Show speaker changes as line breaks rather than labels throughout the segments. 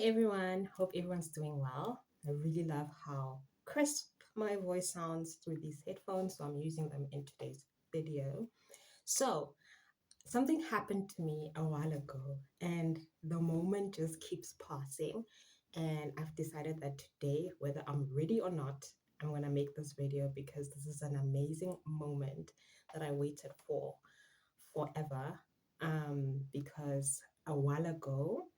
everyone, hope everyone's doing well. I really love how crisp my voice sounds through these headphones, so I'm using them in today's video. So, something happened to me a while ago, and the moment just keeps passing. And I've decided that today, whether I'm ready or not, I'm gonna make this video because this is an amazing moment that I waited for forever. Because a while ago,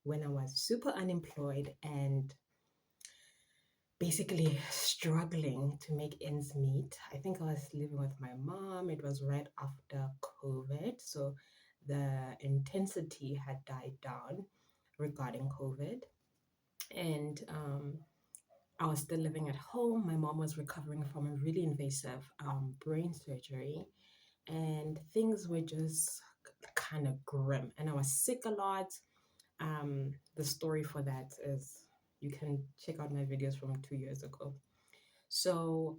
when I was super unemployed and basically struggling to make ends meet. I think I was living with my mom. It was right after COVID. So the intensity had died down regarding COVID. And I was still living at home. My mom was recovering from a really invasive brain surgery. And things were just kind of grim. And I was sick a lot. The story for that is you can check out my videos from 2 years ago. So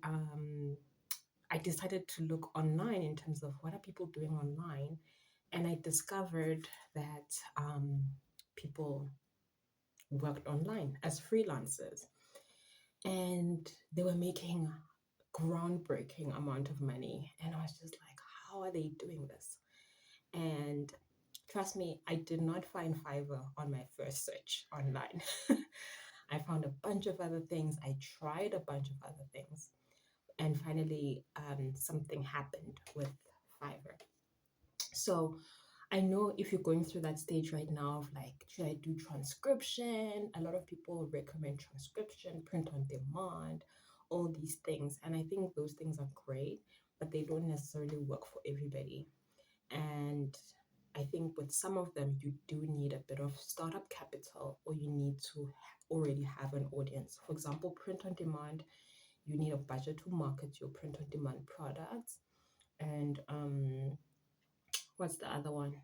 I decided to look online in terms of what are people doing online, and I discovered that people worked online as freelancers, and they were making groundbreaking amount of money, and I was just like, how are they doing this? And trust me, I did not find Fiverr on my first search online. I found a bunch of other things. I tried a bunch of other things. And finally, something happened with Fiverr. So I know if you're going through that stage right now of like, should I do transcription? A lot of people recommend transcription, print on demand, all these things. And I think those things are great, but they don't necessarily work for everybody. And I think with some of them, you do need a bit of startup capital or you need to already have an audience. For example, print on demand, you need a budget to market your print on demand products. And what's the other one?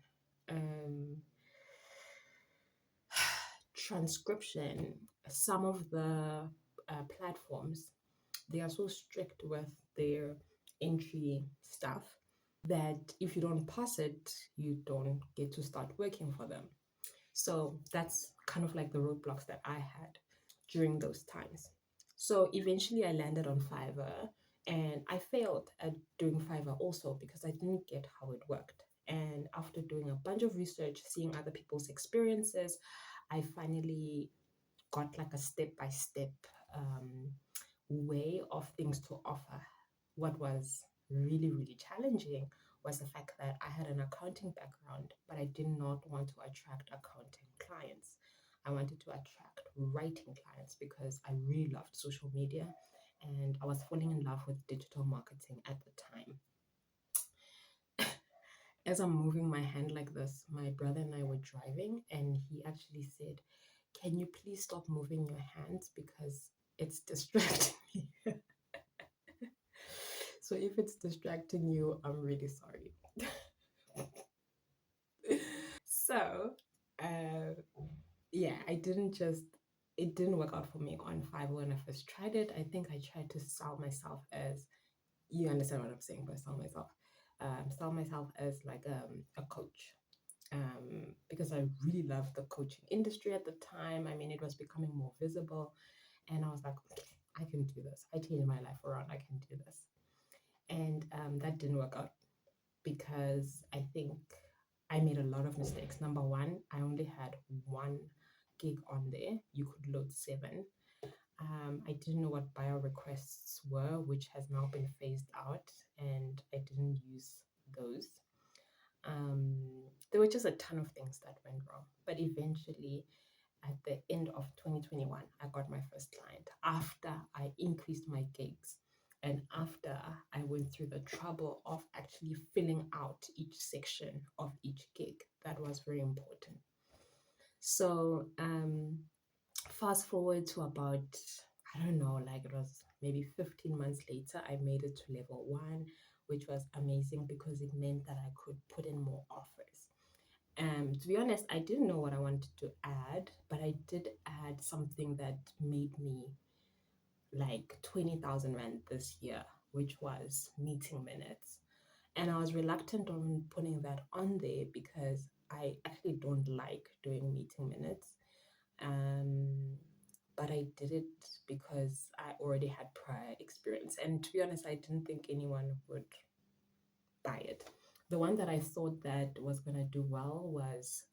Um, Transcription. Some of the platforms, they are so strict with their entry stuff that if you don't pass it, you don't get to start working for them. So that's kind of like the roadblocks that I had during those times. So eventually I landed on Fiverr and I failed at doing Fiverr also because I didn't get how it worked. And after doing a bunch of research, seeing other people's experiences, I finally got like a step by step way of things to offer. What was really, really challenging was the fact that I had an accounting background, but I did not want to attract accounting clients. I wanted to attract writing clients because I really loved social media and I was falling in love with digital marketing at the time. As I'm moving my hand like this, my brother and I were driving, and he actually said, "Can you please stop moving your hands because it's distracting me?" So if it's distracting you, I'm really sorry. So, uh, yeah, it didn't work out for me on Fiverr when I first tried it. I think I tried to sell myself as, you understand what I'm saying by sell myself as like a coach. Because I really loved the coaching industry at the time. I mean, it was becoming more visible, and I was like, okay, I can do this. I changed my life around. I can do this, and that didn't work out because I think I made a lot of mistakes. Number one, I only had one gig on there. You could load seven. I didn't know what buyer requests were, which has now been phased out, and I didn't use those. Um, there were just a ton of things that went wrong. But eventually, at the end of 2021, I got my first client after I increased my gigs and after I went through the trouble of actually filling out each section of each gig. That was very important. So, fast forward to about, I don't know, like it was maybe 15 months later, I made it to level one, which was amazing because it meant that I could put in more offers. To be honest, I didn't know what I wanted to add, but I did add something that made me like 20,000 Rand this year, which was meeting minutes. And I was reluctant on putting that on there because I actually don't like doing meeting minutes. I did it because I already had prior experience. And to be honest, I didn't think anyone would buy it. The one that I thought that was gonna do well was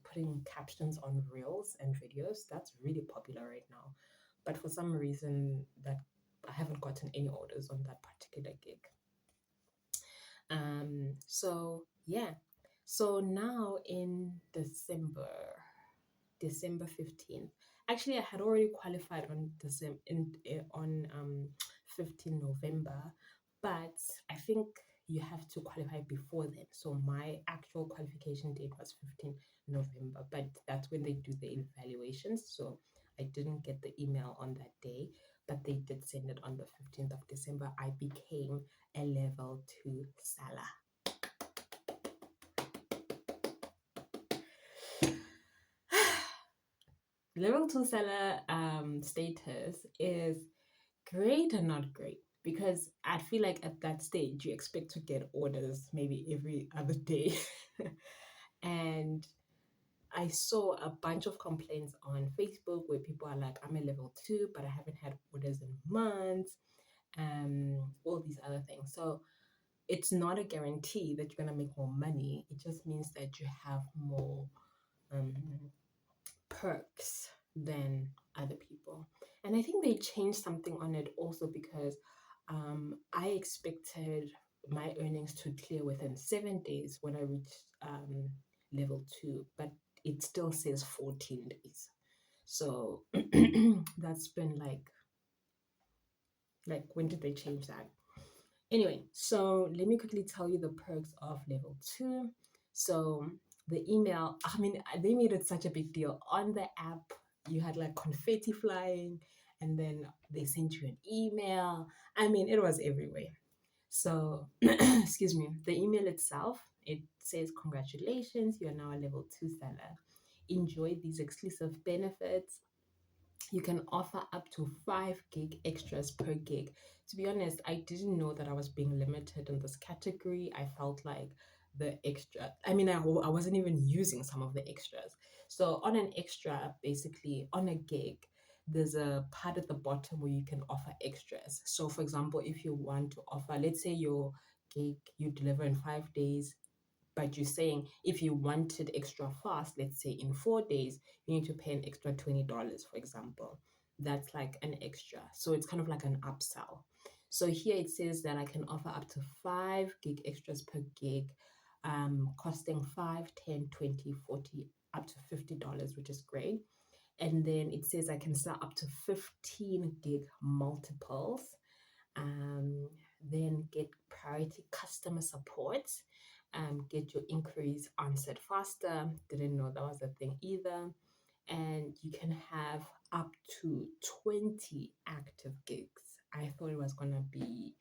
putting captions on reels and videos. That's really popular right now. But for some reason that I haven't gotten any orders on that particular gig. So yeah. So now in December 15th. Actually, I had already qualified on December on 15 November, but I think you have to qualify before then. So my actual qualification date was 15 November, but that's when they do the evaluations. So I didn't get the email on that day, but they did send it on the 15th of December. I became a level 2 seller. Level 2 seller status is great and not great, because I feel like at that stage you expect to get orders maybe every other day. And I saw a bunch of complaints on Facebook where people are like, I'm a level 2, but I haven't had orders in months, all these other things. So it's not a guarantee that you're going to make more money. It just means that you have more um, perks than other people. And I think they changed something on it also, because I expected my earnings to clear within 7 days when I reached level 2, but it still says 14 days. So that's been like when did they change that? Anyway, so let me quickly tell you the perks of level 2. So the email, I mean, they made it such a big deal. On the app, you had like confetti flying, and then they sent you an email. I mean, it was everywhere. So, excuse me, the email itself, it says, congratulations, you are now a level 2 seller. Enjoy these exclusive benefits. You can offer up to 5 gig extras per gig. To be honest, I didn't know that I was being limited in this category. I felt like the extra, I mean, I wasn't even using some of the extras. So on an extra, basically on a gig, there's a part at the bottom where you can offer extras. So for example, if you want to offer, let's say your gig you deliver in 5 days, but you're saying if you wanted extra fast, let's say in 4 days, you need to pay an extra $20, for example. That's like an extra. So it's kind of like an upsell. So here it says that I can offer up to 5 gig extras per gig, costing 5, 10, 20, 40, up to $50, which is great. And then it says I can sell up to 15 gig multiples, um, then get priority customer support, get your inquiries answered faster. Didn't know that was a thing either. And you can have up to 20 active gigs. I thought it was gonna be,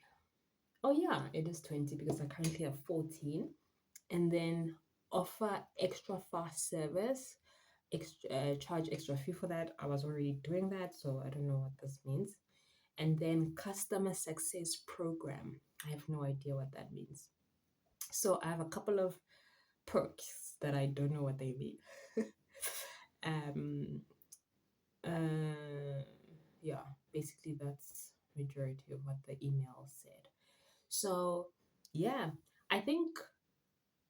oh yeah, it is 20 because I currently have 14. And then offer extra fast service, charge extra fee for that. I was already doing that, so I don't know what this means. And then customer success program. I have no idea what that means. So I have a couple of perks that I don't know what they mean. um, uh, yeah, basically that's majority of what the email said. So yeah, I think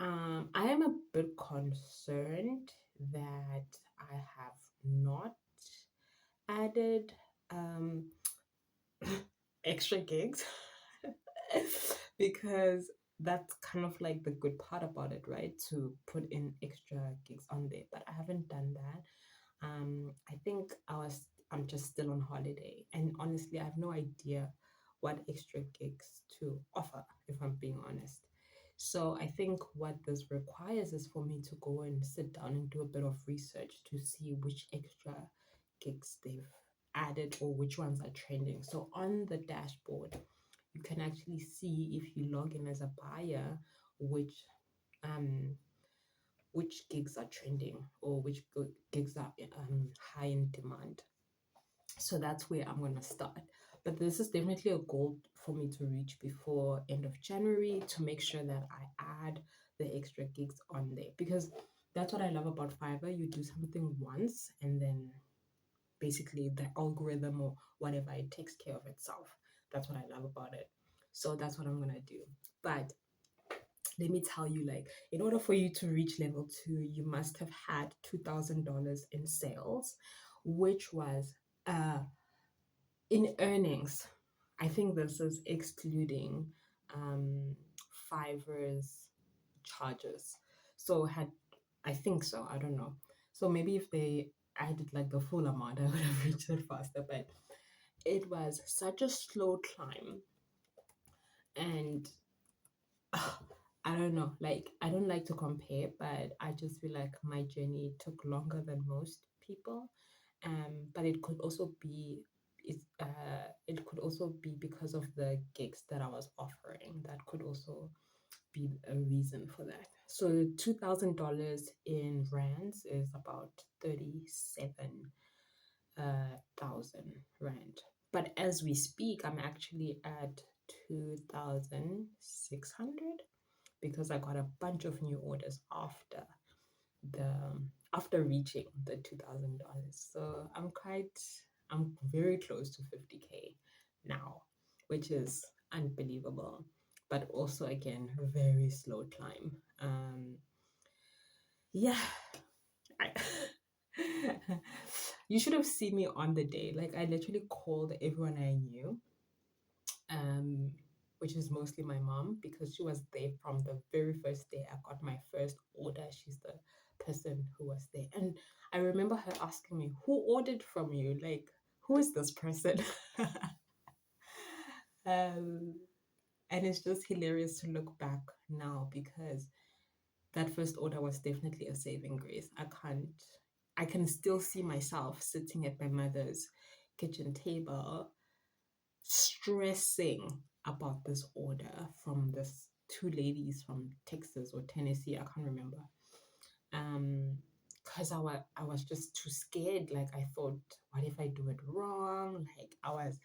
I am a bit concerned that I have not added extra gigs because that's kind of like the good part about it, right? To put in extra gigs on there, but I haven't done that. I think I'm just still on holiday, and honestly, I have no idea what extra gigs to offer, if I'm being honest. So I think what this requires is for me to go and sit down and do a bit of research to see which extra gigs they've added or which ones are trending. So on the dashboard, you can actually see, if you log in as a buyer, which um gigs are trending or which gigs are high in demand. So that's where I'm going to start. But this is definitely a goal for me to reach before end of January, to make sure that I add the extra gigs on there, because that's what I love about Fiverr. You do something once and then basically the algorithm or whatever, it takes care of itself. That's what I love about it. So that's what I'm gonna do. But let me tell you, like, in order for you to reach level 2, you must have had $2,000 in sales, which was in earnings. I think this is excluding um, Fiverr's charges. So had I think so. I don't know. So maybe if they added like the full amount, I would have reached it faster. But it was such a slow climb, and I don't know. Like, I don't like to compare, but I just feel like my journey took longer than most people. But it could also be it could also be because of the gigs that I was offering. That could also be a reason for that. So $2,000 in rands is about 37 thousand rand. But as we speak, I'm actually at 2,600 because I got a bunch of new orders the after reaching the $2,000. So I'm very close to 50K now, which is unbelievable. But also again, very slow climb. Yeah, I, you should have seen me on the day. Like, I literally called everyone I knew, um, which is mostly my mom, because she was there from the very first day I got my first order. She's the person who was there. And I remember her asking me, "Who ordered from you? Like, who is this person?" um, and it's just hilarious to look back now because that first order was definitely a saving grace. I can still see myself sitting at my mother's kitchen table stressing about this order from this two ladies from Texas or Tennessee, I can't remember. Because I was just too scared. Like, I thought, what if I do it wrong? Like, I was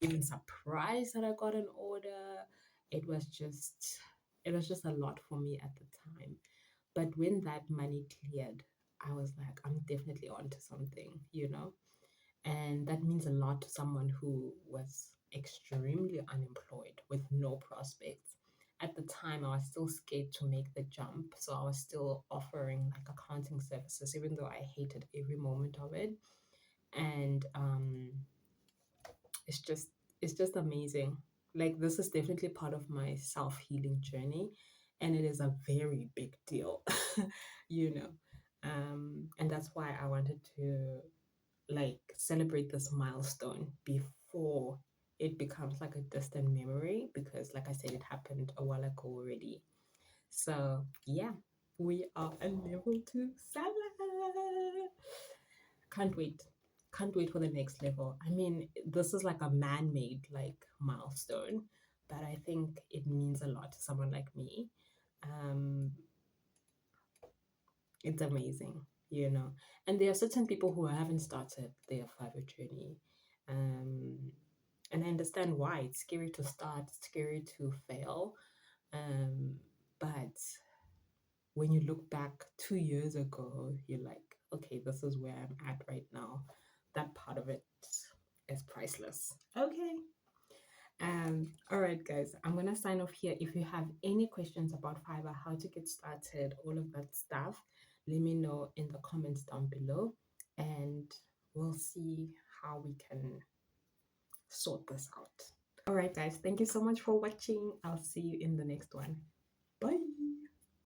even surprised that I got an order. It was just it was just a lot for me at the time. But when that money cleared, I was like, I'm definitely onto something, you know? And that means a lot to someone who was extremely unemployed with no prospects. At the time, I was still scared to make the jump. So I was still offering like accounting services, even though I hated every moment of it. And it's just it's just amazing. Like, this is definitely part of my self-healing journey, and it is a very big deal. you know. And that's why I wanted to like celebrate this milestone before it becomes like a distant memory, because like I said, it happened a while ago already. So yeah, we are a level 2 seller. Can't wait. Can't wait for the next level. I mean, this is like a man-made like milestone, but I think it means a lot to someone like me. um it's amazing, you know. And there are certain people who haven't started their Fiverr journey. Um, and I understand why. It's scary to start, it's scary to fail. Um, but when you look back 2 years ago, you're like, okay, this is where I'm at right now. That part of it is priceless. Okay. All right, guys, I'm gonna sign off here. If you have any questions about Fiverr, how to get started, all of that stuff, let me know in the comments down below, and we'll see how we can sort this out. All right, guys, thank you so much for watching. I'll see you in the next one.